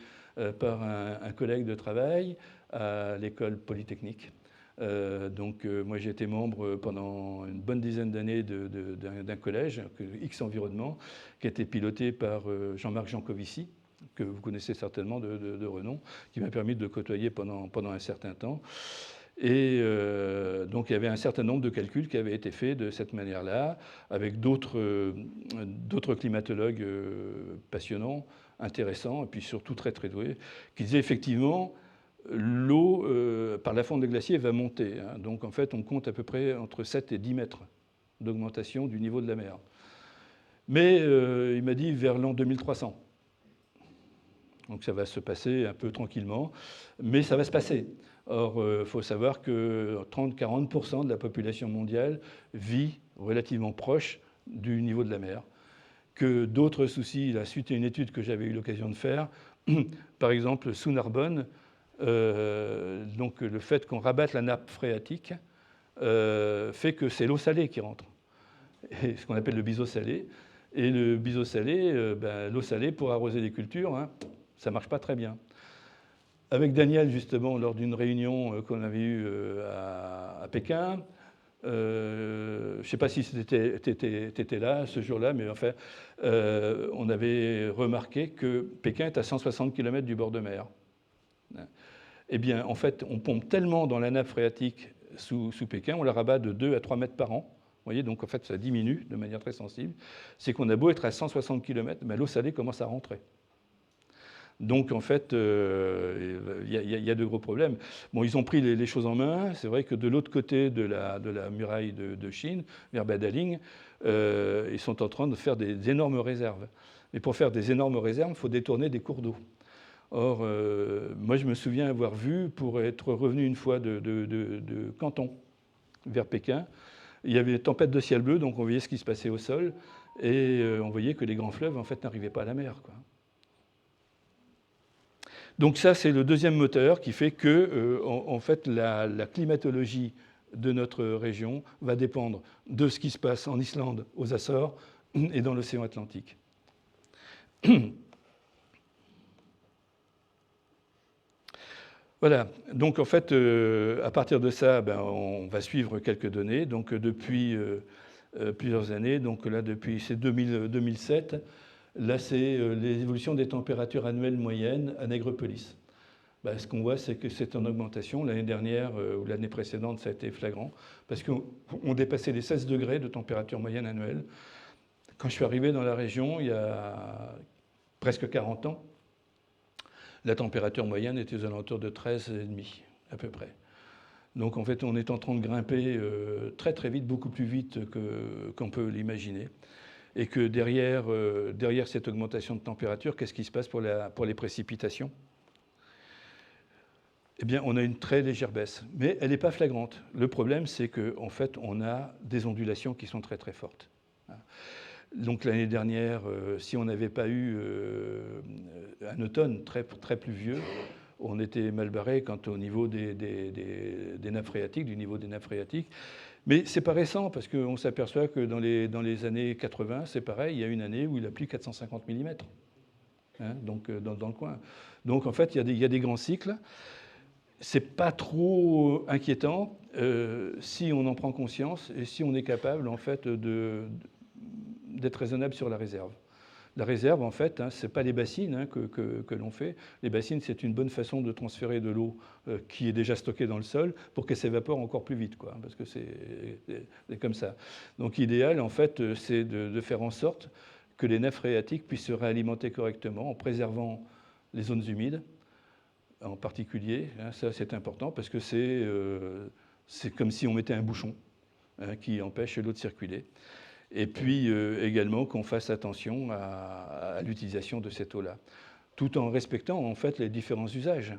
par un collègue de travail à l'école polytechnique Moi, j'ai été membre pendant une bonne dizaine d'années d'un collège, X Environnement, qui a été piloté par Jean-Marc Jancovici, que vous connaissez certainement de renom, qui m'a permis de le côtoyer pendant un certain temps. Et donc il y avait un certain nombre de calculs qui avaient été faits de cette manière-là, avec d'autres climatologues passionnants, intéressants, et puis surtout très très doués, qui disaient effectivement l'eau par la fonte des glaciers va monter. Hein. Donc en fait on compte à peu près entre 7 et 10 mètres d'augmentation du niveau de la mer. Mais il m'a dit vers l'an 2300. Donc ça va se passer un peu tranquillement, mais ça va se passer. Or, il faut savoir que 30-40% de la population mondiale vit relativement proche du niveau de la mer. Que d'autres soucis, là, suite à une étude que j'avais eu l'occasion de faire, par exemple sous Narbonne, donc le fait qu'on rabatte la nappe phréatique fait que c'est l'eau salée qui rentre, et ce qu'on appelle le biseau salé. Et le biseau salé, l'eau salée pour arroser les cultures, hein, ça ne marche pas très bien. Avec Daniel, justement, lors d'une réunion qu'on avait eue à Pékin, je ne sais pas si tu étais là ce jour-là, mais enfin, on avait remarqué que Pékin est à 160 km du bord de mer. Eh bien, en fait, on pompe tellement dans la nappe phréatique sous Pékin, on la rabat de 2 à 3 mètres par an. Vous voyez, donc en fait, ça diminue de manière très sensible. C'est qu'on a beau être à 160 km, mais l'eau salée commence à rentrer. Donc, en fait, il y a de gros problèmes. Bon, ils ont pris les choses en main. C'est vrai que de l'autre côté de la muraille de Chine, vers Badaling, ils sont en train de faire des énormes réserves. Mais pour faire des énormes réserves, il faut détourner des cours d'eau. Or, moi, je me souviens avoir vu, pour être revenu une fois de Canton vers Pékin, il y avait une tempête de ciel bleu, donc on voyait ce qui se passait au sol, et on voyait que les grands fleuves, en fait, n'arrivaient pas à la mer, quoi. Donc ça, c'est le deuxième moteur qui fait que, en fait, la climatologie de notre région va dépendre de ce qui se passe en Islande, aux Açores et dans l'océan Atlantique. Voilà, donc en fait, à partir de ça, on va suivre quelques données. Donc depuis plusieurs années, donc là depuis c'est 2007, là c'est les évolutions des températures annuelles moyennes à Nègrepelisse. Ce qu'on voit, c'est que c'est en augmentation. L'année dernière ou l'année précédente, ça a été flagrant, parce qu'on dépassait les 16 degrés de température moyenne annuelle. Quand je suis arrivé dans la région, il y a presque 40 ans, la température moyenne était aux alentours de 13,5 à peu près. Donc en fait, on est en train de grimper très très vite, beaucoup plus vite qu'on peut l'imaginer. Et que derrière cette augmentation de température, qu'est-ce qui se passe pour les précipitations ? Eh bien, on a une très légère baisse, mais elle n'est pas flagrante. Le problème, c'est qu'en fait, on a des ondulations qui sont très très fortes. Donc l'année dernière, si on n'avait pas eu un automne très, très pluvieux, on était mal barré quant au niveau des nappes phréatiques, du niveau des nappes phréatiques. Mais c'est pas récent, parce qu'on s'aperçoit que dans les années 80, c'est pareil, il y a une année où il a plu 450 mm, hein, donc dans le coin. Donc en fait, il y a des grands cycles. C'est pas trop inquiétant si on en prend conscience et si on est capable, en fait, d'être raisonnable sur la réserve. La réserve, en fait, hein, ce n'est pas les bassines hein, que l'on fait. Les bassines, c'est une bonne façon de transférer de l'eau qui est déjà stockée dans le sol pour qu'elle s'évapore encore plus vite, quoi, parce que c'est comme ça. Donc l'idéal, en fait, c'est de faire en sorte que les nappes phréatiques puissent se réalimenter correctement en préservant les zones humides, en particulier. Hein, ça, c'est important parce que c'est comme si on mettait un bouchon hein, qui empêche l'eau de circuler. Et puis également qu'on fasse attention à l'utilisation de cette eau-là, tout en respectant en fait les différents usages.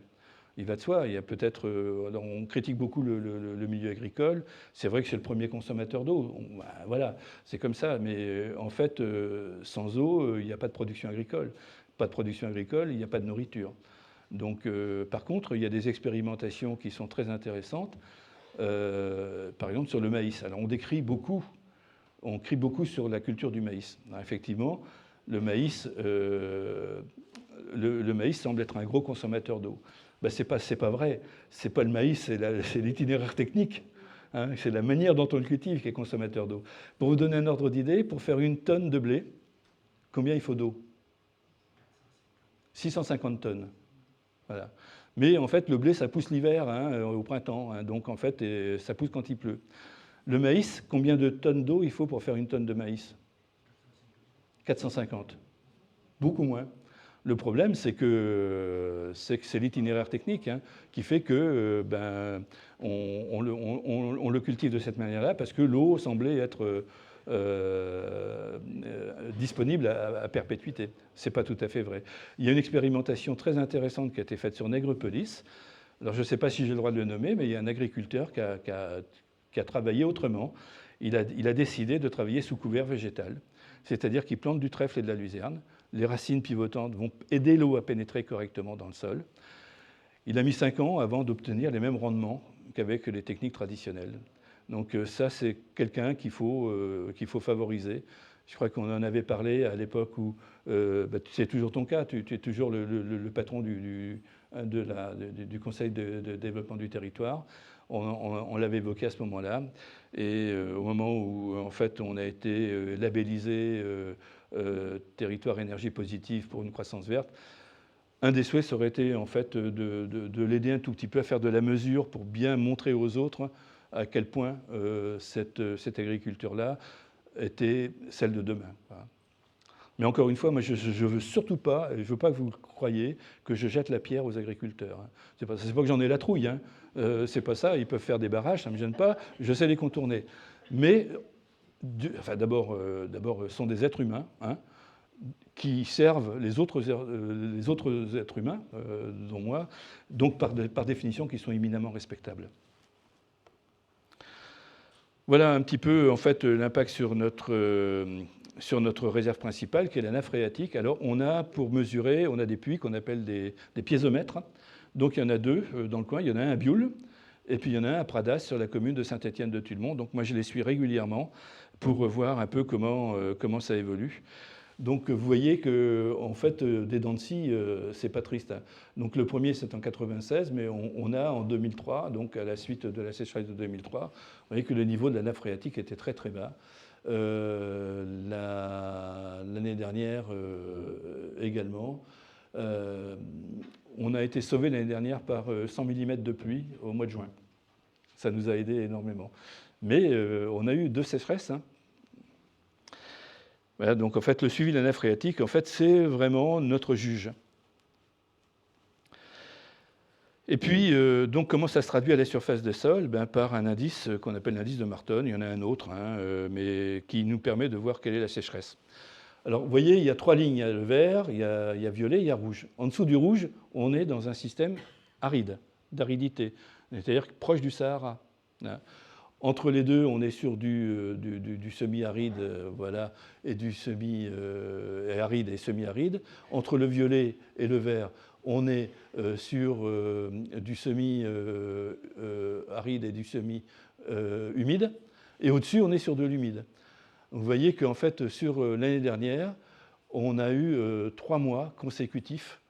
Il va de soi, il y a peut-être, on critique beaucoup le milieu agricole, c'est vrai que c'est le premier consommateur d'eau, voilà, c'est comme ça, mais en fait, sans eau, il n'y a pas de production agricole. Pas de production agricole, il n'y a pas de nourriture. Donc, par contre, il y a des expérimentations qui sont très intéressantes, par exemple sur le maïs. Alors, on crie beaucoup sur la culture du maïs. Alors, effectivement, le maïs semble être un gros consommateur d'eau. Ben, c'est pas vrai. C'est pas le maïs, c'est l'itinéraire technique. Hein, c'est la manière dont on le cultive qui est consommateur d'eau. Pour vous donner un ordre d'idée, pour faire 1 tonne de blé, combien il faut d'eau? 650 tonnes. Voilà. Mais en fait, le blé, ça pousse l'hiver, hein, au printemps. Hein, donc en fait, ça pousse quand il pleut. Le maïs, combien de tonnes d'eau il faut pour faire 1 tonne de maïs? 450. Beaucoup moins. Le problème, c'est que c'est l'itinéraire technique, hein, qui fait que on le cultive de cette manière-là parce que l'eau semblait être disponible à perpétuité. Ce n'est pas tout à fait vrai. Il y a une expérimentation très intéressante qui a été faite sur Nègrepelisse. Alors je ne sais pas si j'ai le droit de le nommer, mais il y a un agriculteur qui a travaillé autrement. Il a décidé de travailler sous couvert végétal, c'est-à-dire qu'il plante du trèfle et de la luzerne. Les racines pivotantes vont aider l'eau à pénétrer correctement dans le sol. Il a mis 5 ans avant d'obtenir les mêmes rendements qu'avec les techniques traditionnelles. Donc ça, c'est quelqu'un qu'il faut favoriser. Je crois qu'on en avait parlé à l'époque où, c'est toujours ton cas, tu es toujours le patron du Conseil de développement du territoire. On l'avait évoqué à ce moment-là. Et au moment où, en fait, on a été labellisé territoire énergie positive pour une croissance verte, un des souhaits, ça aurait été en fait de l'aider un tout petit peu à faire de la mesure pour bien montrer aux autres à quel point cette agriculture-là était celle de demain. Voilà. Mais encore une fois, moi, je ne veux surtout pas, et je ne veux pas que vous croyiez que je jette la pierre aux agriculteurs. Hein. C'est pas que j'en ai la trouille. Hein. C'est pas ça. Ils peuvent faire des barrages, ça ne me gêne pas. Je sais les contourner. Mais d'abord, ce sont des êtres humains. Hein, qui servent les autres êtres humains, dont moi, donc par définition, qui sont éminemment respectables. Voilà un petit peu, en fait, l'impact sur notre réserve principale, qui est la nappe phréatique. Alors, on a, pour mesurer, on a des puits qu'on appelle des piézomètres. Donc, il y en a 2 dans le coin. Il y en a un à Bioul, et puis il y en a un à Pradas, sur la commune de Saint-Étienne-de-Tulmont. Donc, moi, je les suis régulièrement pour voir un peu comment ça évolue. Donc vous voyez que en fait, des dents de scie, c'est pas triste. Hein. Donc le premier, c'est en 96, mais on a en 2003, donc à la suite de la sécheresse de 2003, vous voyez que le niveau de la nappe phréatique était très très bas. L'année dernière également. On a été sauvé l'année dernière par 100 mm de pluie au mois de juin. Ça nous a aidé énormément. Mais on a eu 2 sécheresses. Hein. Voilà, donc en fait, le suivi de la nappe phréatique, en fait, c'est vraiment notre juge. Et puis, donc, comment ça se traduit à la surface des sols? Par un indice qu'on appelle l'indice de Marton. Il y en a un autre, hein, mais qui nous permet de voir quelle est la sécheresse. Alors, vous voyez, il y a 3 lignes. Il y a le vert, il y a violet, il y a rouge. En dessous du rouge, on est dans un système aride, d'aridité, c'est-à-dire proche du Sahara. Hein. Entre les deux, on est sur du semi-aride, voilà, et du semi-aride et semi-aride. Entre le violet et le vert, on est sur du semi-aride et du semi-humide. Et au-dessus, on est sur de l'humide. Vous voyez qu'en fait, sur l'année dernière, on a eu 3 mois consécutifs.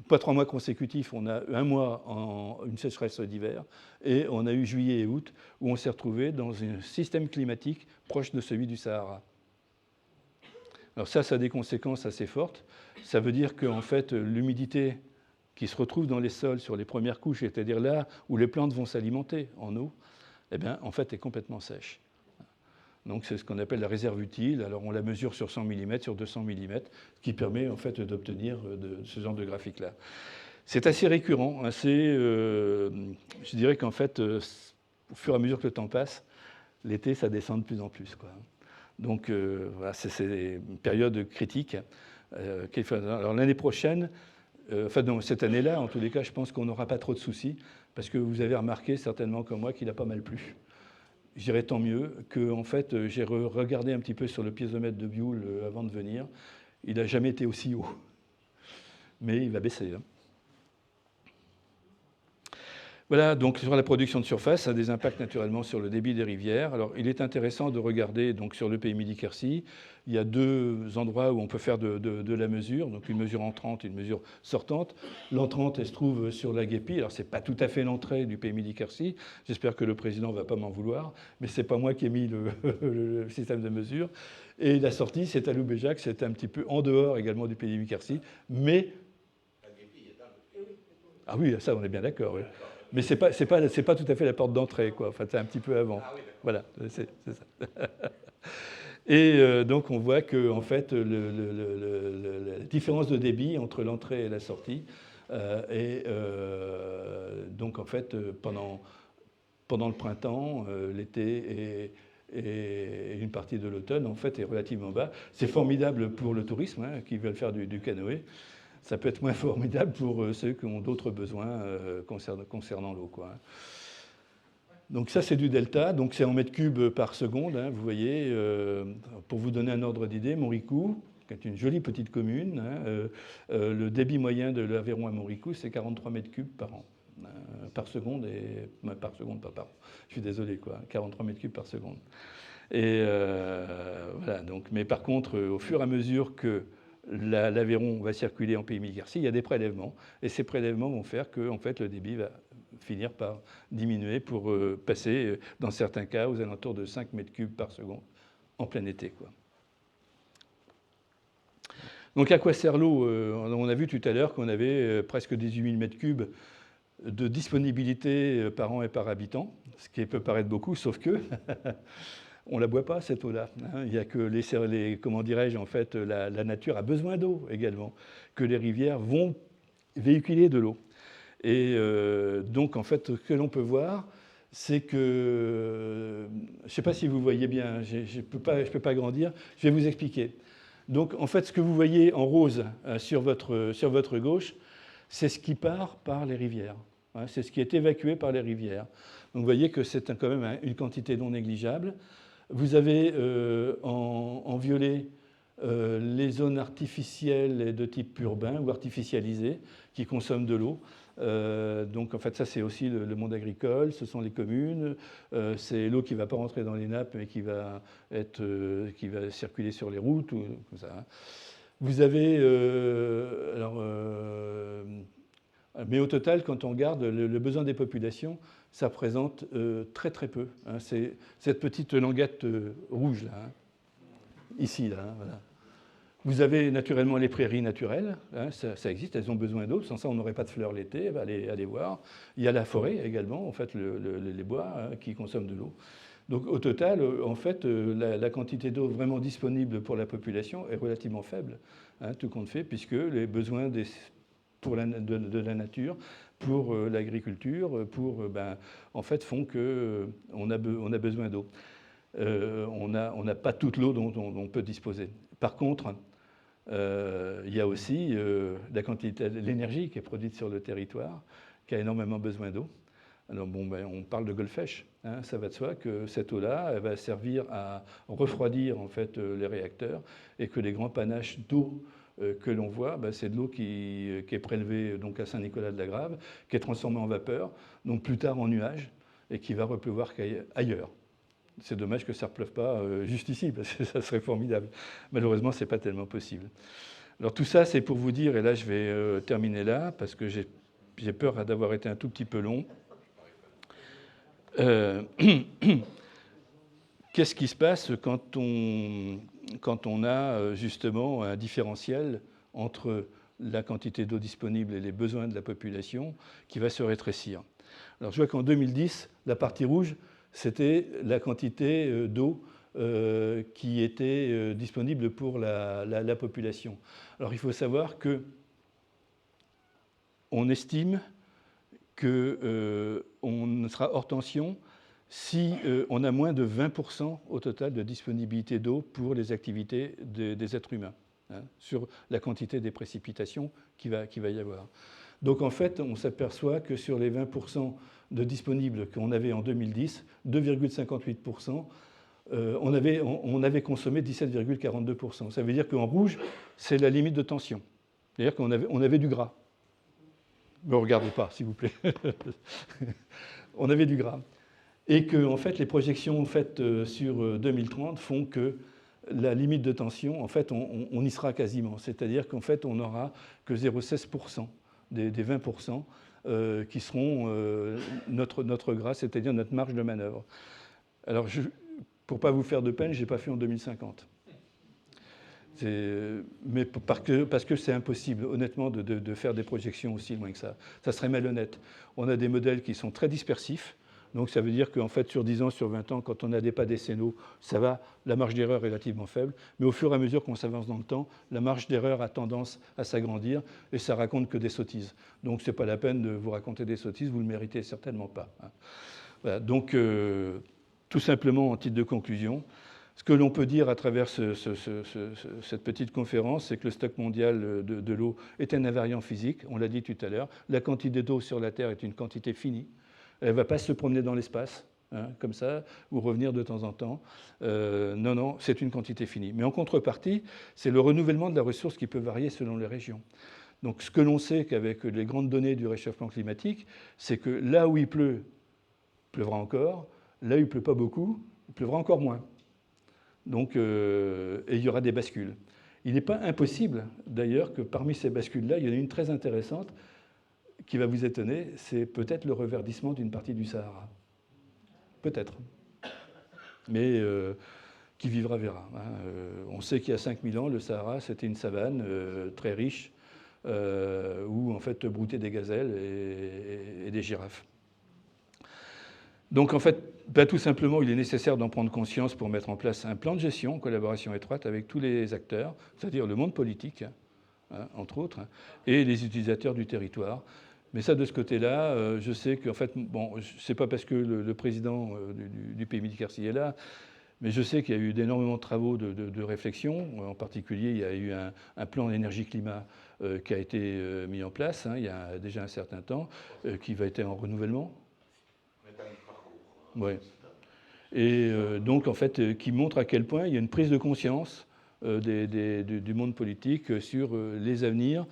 Pas 3 mois consécutifs, on a 1 mois en une sécheresse d'hiver, et on a eu juillet et août, où on s'est retrouvé dans un système climatique proche de celui du Sahara. Alors ça a des conséquences assez fortes. Ça veut dire qu'en fait, l'humidité qui se retrouve dans les sols sur les premières couches, c'est-à-dire là où les plantes vont s'alimenter en eau, eh bien, en fait, est complètement sèche. Donc c'est ce qu'on appelle la réserve utile. Alors on la mesure sur 100 mm, sur 200 mm, ce qui permet en fait d'obtenir ce genre de graphique-là. C'est assez récurrent. Je dirais qu'en fait, au fur et à mesure que le temps passe, l'été, ça descend de plus en plus, quoi. Donc voilà, c'est une période critique. Alors l'année prochaine, cette année-là, en tous les cas, je pense qu'on n'aura pas trop de soucis, parce que vous avez remarqué certainement comme moi qu'il a pas mal plu. Je dirais tant mieux que, en fait, j'ai regardé un petit peu sur le piézomètre de Bioul avant de venir. Il n'a jamais été aussi haut. Mais il va baisser. Hein. Voilà, donc sur la production de surface, ça a des impacts naturellement sur le débit des rivières. Alors, il est intéressant de regarder donc, sur le pays Midi-Quercy. Il y a deux endroits où on peut faire de la mesure, donc une mesure entrante et une mesure sortante. L'entrante, elle se trouve sur la Guépie. Alors, ce n'est pas tout à fait l'entrée du pays Midi-Quercy. J'espère que le président ne va pas m'en vouloir, mais ce n'est pas moi qui ai mis le système de mesure. Et la sortie, c'est à Loubéjac, c'est un petit peu en dehors également du pays Midi-Quercy, mais... Ah oui, ça, on est bien d'accord, oui. Mais ce n'est pas tout à fait la porte d'entrée, quoi. Enfin, c'est un petit peu avant. Ah oui, voilà, c'est ça. Et donc, on voit que, en fait, la différence de débit entre l'entrée et la sortie est donc, en fait, pendant le printemps, l'été et une partie de l'automne, en fait, est relativement bas. C'est formidable pour le tourisme, hein, qui veulent faire du canoë. Ça peut être moins formidable pour ceux qui ont d'autres besoins concernant l'eau, quoi. Donc ça, c'est du delta, donc c'est en mètres cubes par seconde, hein, vous voyez. Pour vous donner un ordre d'idée, Moricou, qui est une jolie petite commune, hein, le débit moyen de l'Aveyron à Moricou, c'est 43 mètres cubes par an, par seconde, et par seconde, pas par an. Je suis désolé, quoi, 43 mètres cubes par seconde. Et voilà, donc, mais par contre, au fur et à mesure que l'Aveyron va circuler en pays Midi-Quercy, il y a des prélèvements. Et ces prélèvements vont faire que en fait, le débit va finir par diminuer pour passer, dans certains cas, aux alentours de 5 mètres cubes par seconde en plein été, quoi. Donc à quoi sert l'eau? On a vu tout à l'heure qu'on avait presque 18 000 mètres cubes de disponibilité par an et par habitant, ce qui peut paraître beaucoup, sauf que... on ne la boit pas, cette eau-là. Il n'y a que comment dirais-je, en fait, la nature a besoin d'eau également, que les rivières vont véhiculer de l'eau. Et donc, en fait, ce que l'on peut voir, c'est que, je ne sais pas si vous voyez bien, je ne peux pas grandir, je vais vous expliquer. Donc, en fait, ce que vous voyez en rose sur votre gauche, c'est ce qui part par les rivières. C'est ce qui est évacué par les rivières. Donc, vous voyez que c'est quand même une quantité non négligeable. Vous avez en violet les zones artificielles de type urbain ou artificialisées qui consomment de l'eau. Donc en fait ça c'est aussi le monde agricole, ce sont les communes, c'est l'eau qui ne va pas rentrer dans les nappes mais qui va circuler sur les routes ou comme ça. Vous avez mais au total, quand on regarde le besoin des populations, ça représente très très peu. Hein. C'est cette petite languette rouge là, hein. Ici là, hein, voilà. Vous avez naturellement les prairies naturelles, hein, ça existe, elles ont besoin d'eau, sans ça on n'aurait pas de fleurs l'été, allez voir. Il y a la forêt également, en fait, les bois hein, qui consomment de l'eau. Donc au total, en fait, la quantité d'eau vraiment disponible pour la population est relativement faible, hein, tout compte fait, puisque les besoins de la nature, pour l'agriculture, en fait, font qu'on a besoin d'eau. On n'a pas toute l'eau dont on peut disposer. Par contre, il y a aussi la quantité, l'énergie qui est produite sur le territoire, qui a énormément besoin d'eau. Alors on parle de Golfech, hein, ça va de soi que cette eau-là, elle va servir à refroidir en fait les réacteurs et que les grands panaches d'eau que l'on voit, c'est de l'eau qui est prélevée donc à Saint-Nicolas-de-la-Grave, qui est transformée en vapeur, donc plus tard en nuage, et qui va repleuvoir ailleurs. C'est dommage que ça ne repleuve pas juste ici, parce que ça serait formidable. Malheureusement, ce n'est pas tellement possible. Alors tout ça, c'est pour vous dire, et là je vais terminer là, parce que j'ai peur d'avoir été un tout petit peu long. Qu'est-ce qui se passe quand on a justement un différentiel entre la quantité d'eau disponible et les besoins de la population qui va se rétrécir? Alors je vois qu'en 2010, la partie rouge, c'était la quantité d'eau qui était disponible pour la population. Alors il faut savoir qu'on estime qu'on sera hors tension si on a moins de 20% au total de disponibilité d'eau pour les activités des êtres humains, hein, sur la quantité des précipitations qu'il va y avoir. Donc en fait, on s'aperçoit que sur les 20% de disponibles qu'on avait en 2010, 2,58%, on avait consommé 17,42%. Ça veut dire qu'en rouge, c'est la limite de tension. C'est-à-dire qu'on avait du gras. Ne me regardez pas, s'il vous plaît. On avait du gras. Et que, en fait, les projections faites sur 2030 font que la limite de tension, en fait, on y sera quasiment. C'est-à-dire qu'en fait, on n'aura que 0,16% des 20% qui seront notre gras, c'est-à-dire notre marge de manœuvre. Alors, pour ne pas vous faire de peine, je n'ai pas fait en 2050. Mais parce que c'est impossible, honnêtement, de faire des projections aussi loin que ça. Ça serait malhonnête. On a des modèles qui sont très dispersifs. Donc ça veut dire qu'en fait, sur 10 ans, sur 20 ans, quand on a des pas décennaux, ça va, la marge d'erreur est relativement faible. Mais au fur et à mesure qu'on s'avance dans le temps, la marge d'erreur a tendance à s'agrandir et ça raconte que des sottises. Donc ce n'est pas la peine de vous raconter des sottises, vous ne le méritez certainement pas. Voilà. Donc tout simplement, en titre de conclusion, ce que l'on peut dire à travers cette petite conférence, c'est que le stock mondial de l'eau est un invariant physique, on l'a dit tout à l'heure. La quantité d'eau sur la Terre est une quantité finie. Elle ne va pas se promener dans l'espace, hein, comme ça, ou revenir de temps en temps. Non, non, c'est une quantité finie. Mais en contrepartie, c'est le renouvellement de la ressource qui peut varier selon les régions. Donc ce que l'on sait qu'avec les grandes données du réchauffement climatique, c'est que là où il pleuvra encore. Là où il ne pleut pas beaucoup, il pleuvra encore moins. Donc, et il y aura des bascules. Il n'est pas impossible, d'ailleurs, que parmi ces bascules-là, il y en a une très intéressante qui va vous étonner, c'est peut-être le reverdissement d'une partie du Sahara. Peut-être. Mais qui vivra verra. Hein. On sait qu'il y a 5000 ans, le Sahara, c'était une savane très riche, où en fait broutaient des gazelles et des girafes. Donc en fait, tout simplement, il est nécessaire d'en prendre conscience pour mettre en place un plan de gestion en collaboration étroite avec tous les acteurs, c'est-à-dire le monde politique, hein, entre autres, hein, et les utilisateurs du territoire. Mais ça, de ce côté-là, je sais qu'en fait, bon, c'est pas parce que le président du pays Midi-Quercy est là, mais je sais qu'il y a eu d'énormément de travaux de réflexion. En particulier, il y a eu un plan énergie-climat qui a été mis en place, hein, il y a déjà un certain temps, qui va être en renouvellement. Ouais. Et donc, en fait, qui montre à quel point il y a une prise de conscience du monde politique sur les avenirs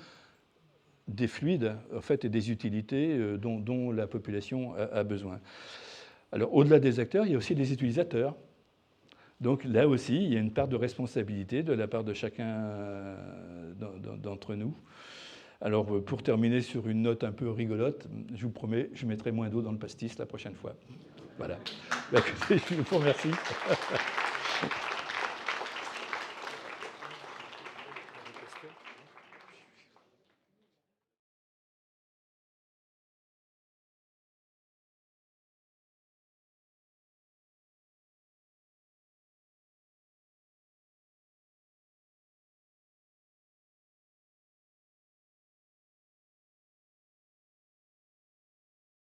des fluides, en fait, et des utilités dont la population a besoin. Alors, au-delà des acteurs, il y a aussi des utilisateurs. Donc là aussi, il y a une part de responsabilité de la part de chacun d'entre nous. Alors, pour terminer sur une note un peu rigolote, je vous promets, je mettrai moins d'eau dans le pastis la prochaine fois. Voilà. Je vous remercie.